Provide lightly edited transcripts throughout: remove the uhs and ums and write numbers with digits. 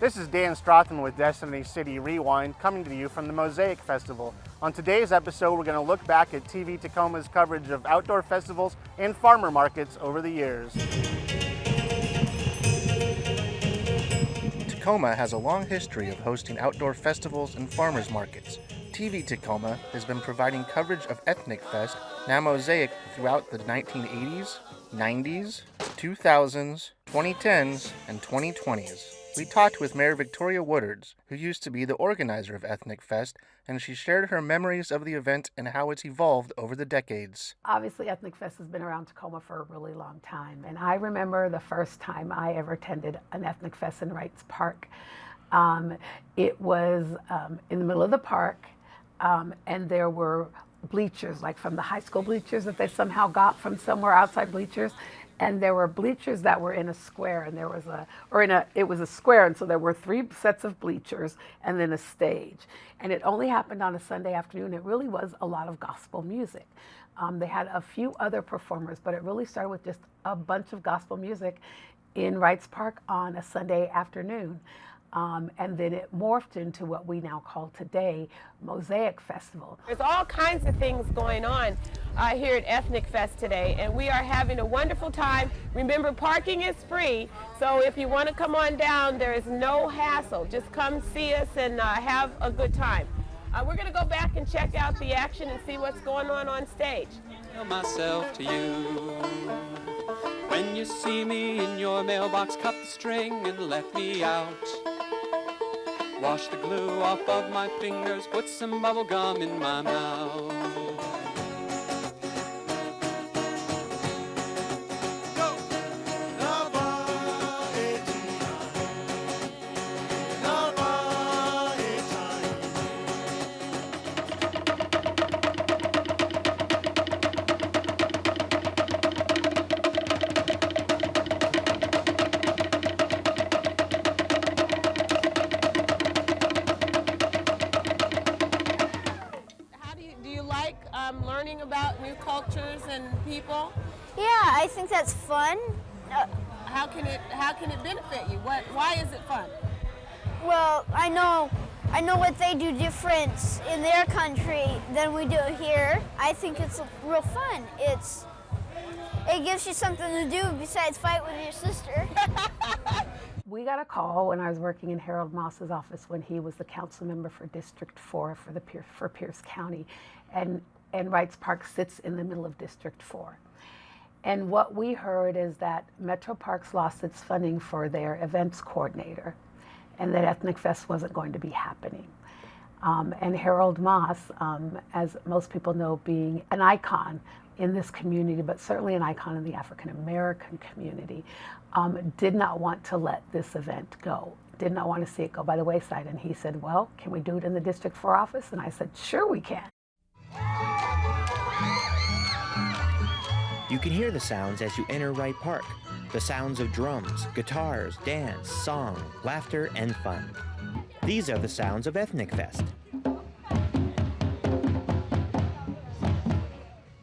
This is Dan Strothman with Destiny City Rewind, coming to you from the MOSAIC Festival. On today's episode, we're going to look back at TV Tacoma's coverage of outdoor festivals and farmer markets over the years. Tacoma has a long history of hosting outdoor festivals and farmers markets. TV Tacoma has been providing coverage of Ethnic Fest, now MOSAIC, throughout the 1980s, 90s, 2000s, 2010s, and 2020s. We talked with Mayor Victoria Woodards, who used to be the organizer of Ethnic Fest, and she shared her memories of the event and how it's evolved over the decades. Obviously, Ethnic Fest has been around Tacoma for a really long time, and I remember the first time I ever attended an Ethnic Fest in Wrights Park. It was in the middle of the park, and there were bleachers, like from the high school bleachers that they somehow got from somewhere outside bleachers. And there were bleachers that were in a square, and it was a square, and so there were 3 sets of bleachers and then a stage. And it only happened on a Sunday afternoon. It really was a lot of gospel music. They had a few other performers, but it really started with just a bunch of gospel music in Wrights Park on a Sunday afternoon. And then it morphed into what we now call today MOSAIC Festival. There's all kinds of things going on here at Ethnic Fest today, and we are having a wonderful time. Remember, parking is free, so if you want to come on down, there is no hassle. Just come see us and have a good time. We're going to go back and check out the action and see what's going on stage. Tell myself to you. When you see me in your mailbox, cut the string and let me out. Wash the glue off of my fingers, put some bubble gum in my mouth. Learning about new cultures and people? Yeah, I think that's fun. How can it benefit you? Why is it fun? Well, I know what they do different in their country than we do here. I think it's real fun. It gives you something to do besides fight with your sister. We got a call when I was working in Harold Moss's office when he was the council member for District 4 for Pierce County, and Wrights Park sits in the middle of District 4. And what we heard is that Metro Parks lost its funding for their events coordinator, and that Ethnic Fest wasn't going to be happening. And Harold Moss, as most people know, being an icon in this community, but certainly an icon in the African American community, did not want to let this event go, did not want to see it go by the wayside. And he said, well, can we do it in the District 4 office? And I said, sure we can. You can hear the sounds as you enter Wright Park. The sounds of drums, guitars, dance, song, laughter, and fun. These are the sounds of Ethnic Fest.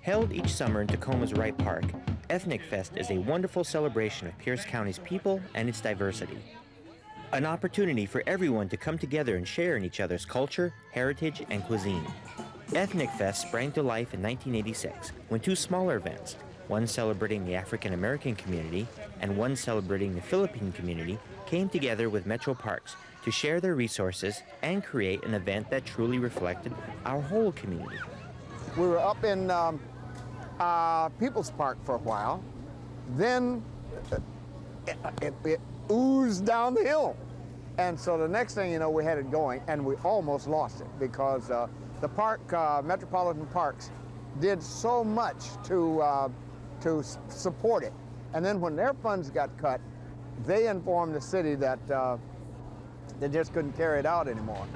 Held each summer in Tacoma's Wright Park, Ethnic Fest is a wonderful celebration of Pierce County's people and its diversity. An opportunity for everyone to come together and share in each other's culture, heritage, and cuisine. Ethnic Fest sprang to life in 1986 when 2 smaller events, one celebrating the African American community and one celebrating the Philippine community, came together with Metro Parks to share their resources and create an event that truly reflected our whole community. We were up in People's Park for a while. Then it oozed down the hill. And so the next thing you know, we had it going, and we almost lost it because the park, Metropolitan Parks, did so much to support it. And then when their funds got cut, they informed the city that they just couldn't carry it out anymore.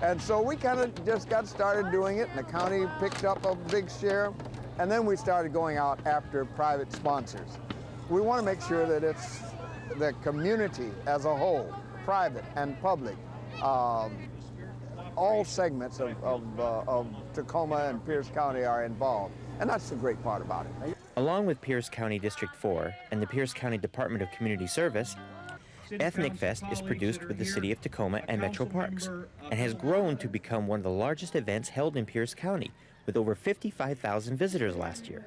And so we kind of just got started doing it, and the county picked up a big share, and then we started going out after private sponsors. We want to make sure that it's the community as a whole, private and public, all segments of Tacoma and Pierce County are involved, and that's the great part about it. Along with Pierce County District 4 and the Pierce County Department of Community Service, Ethnic Fest is produced with the City of Tacoma and Metro Parks and has grown to become one of the largest events held in Pierce County, with over 55,000 visitors last year.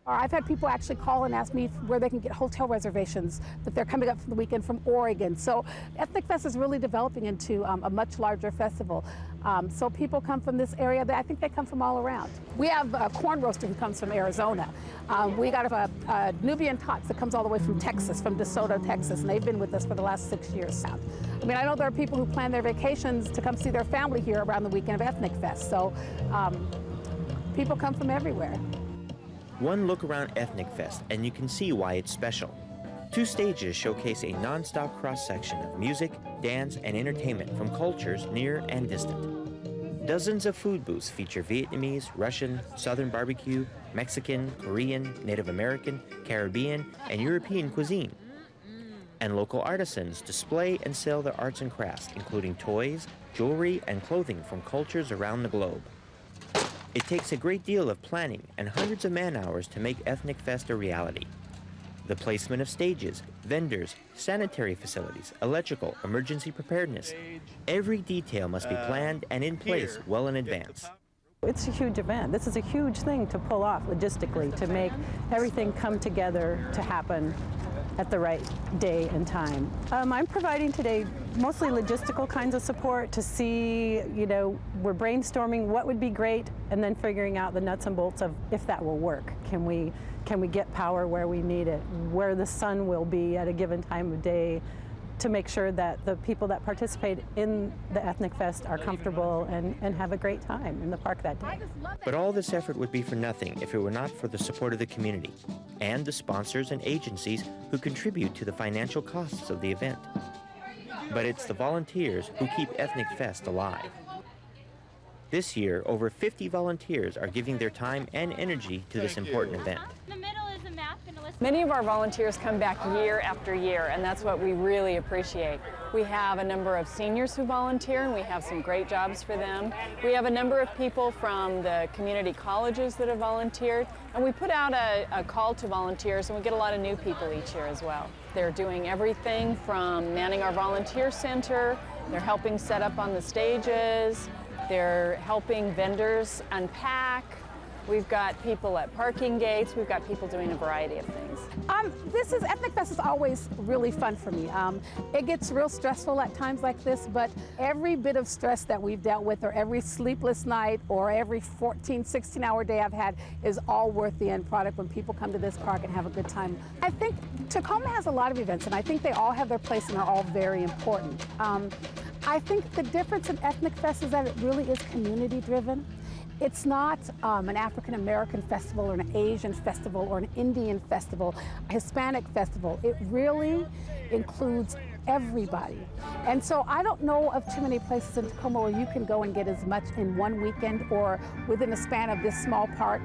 I've had people actually call and ask me where they can get hotel reservations, that they're coming up for the weekend from Oregon. So Ethnic Fest is really developing into a much larger festival. So people come from this area. I think they come from all around. We have a corn roaster who comes from Arizona. We got a Nubian Tots that comes all the way from Texas, from DeSoto, Texas, and they've been with us for the last 6 years now. I mean, I know there are people who plan their vacations to come see their family here around the weekend of Ethnic Fest. So people come from everywhere. One look around Ethnic Fest and you can see why it's special. 2 stages showcase a non-stop cross-section of music, dance, and entertainment from cultures near and distant. Dozens of food booths feature Vietnamese, Russian, Southern barbecue, Mexican, Korean, Native American, Caribbean, and European cuisine. And local artisans display and sell their arts and crafts, including toys, jewelry, and clothing from cultures around the globe. It takes a great deal of planning and hundreds of man-hours to make Ethnic Fest a reality. The placement of stages, vendors, sanitary facilities, electrical, emergency preparedness. Every detail must be planned and in place well in advance. It's a huge event. This is a huge thing to pull off logistically, to make everything come together to happen at the right day and time. I'm providing today mostly logistical kinds of support to see, we're brainstorming what would be great and then figuring out the nuts and bolts of if that will work. Can we get power where we need it, where the sun will be at a given time of day, to make sure that the people that participate in the Ethnic Fest are comfortable and have a great time in the park that day. But all this effort would be for nothing if it were not for the support of the community and the sponsors and agencies who contribute to the financial costs of the event. But it's the volunteers who keep Ethnic Fest alive. This year, over 50 volunteers are giving their time and energy to this important event. Many of our volunteers come back year after year, and that's what we really appreciate. We have a number of seniors who volunteer, and we have some great jobs for them. We have a number of people from the community colleges that have volunteered, and we put out a call to volunteers, and we get a lot of new people each year as well. They're doing everything from manning our volunteer center, they're helping set up on the stages, they're helping vendors unpack. We've got people at parking gates. We've got people doing a variety of things. Ethnic Fest is always really fun for me. It gets real stressful at times like this, but every bit of stress that we've dealt with, or every sleepless night, or every 14, 16-hour day I've had is all worth the end product when people come to this park and have a good time. I think Tacoma has a lot of events, and I think they all have their place and are all very important. I think the difference in Ethnic Fest is that it really is community-driven. It's not an African American festival or an Asian festival or an Indian festival, a Hispanic festival. It really includes everybody. And so I don't know of too many places in Tacoma where you can go and get as much in one weekend or within a span of this small park.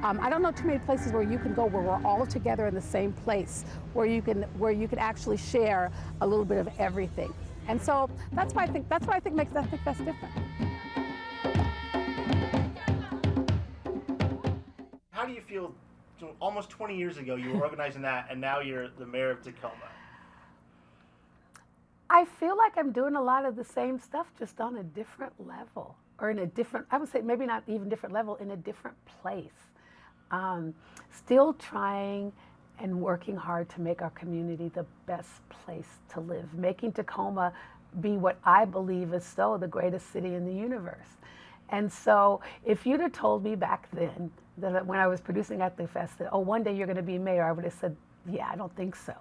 I don't know too many places where you can go where we're all together in the same place, where you can actually share a little bit of everything. And so that's why I think makes Ethnic Fest different. How do you feel? So almost 20 years ago, you were organizing that, and now you're the mayor of Tacoma. I feel like I'm doing a lot of the same stuff, just on a different level, or in a different, I would say maybe not even different level, in a different place. Still trying and working hard to make our community the best place to live, making Tacoma be what I believe is so the greatest city in the universe. And so if you'd have told me back then, that when I was producing Ethnic Fest, that, oh, one day you're going to be mayor, I would have said, yeah, I don't think so.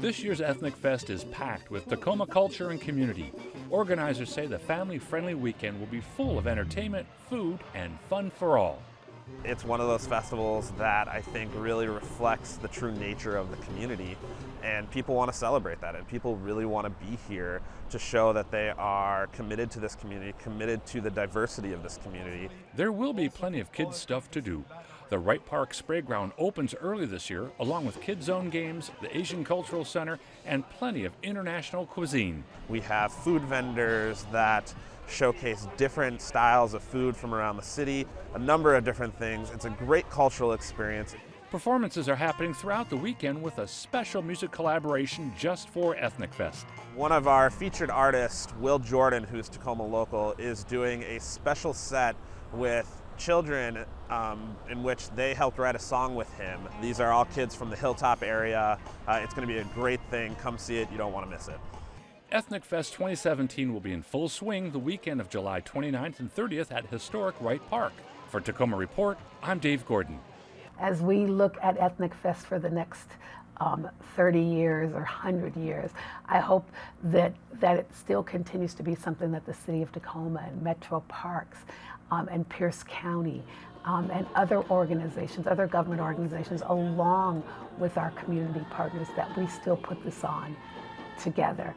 This year's Ethnic Fest is packed with Tacoma culture and community. Organizers say the family-friendly weekend will be full of entertainment, food, and fun for all. It's one of those festivals that I think really reflects the true nature of the community, and people want to celebrate that, and people really want to be here to show that they are committed to this community, committed to the diversity of this community. There will be plenty of kids' stuff to do. The Wright Park Spray Ground opens early this year, along with Kids Zone games, the Asian Cultural Center, and plenty of international cuisine. We have food vendors that showcase different styles of food from around the city, a number of different things. It's a great cultural experience. Performances are happening throughout the weekend with a special music collaboration just for Ethnic Fest. One of our featured artists, Will Jordan, who's Tacoma local, is doing a special set with children in which they helped write a song with him. These are all kids from the Hilltop area. It's going to be a great thing. Come see it. You don't want to miss it. Ethnic Fest 2017 will be in full swing the weekend of July 29th and 30th at historic Wright Park. For Tacoma Report, I'm Dave Gordon. As we look at Ethnic Fest for the next 30 years or 100 years, I hope that it still continues to be something that the City of Tacoma and Metro Parks and Pierce County and other organizations, other government organizations, along with our community partners, that we still put this on together.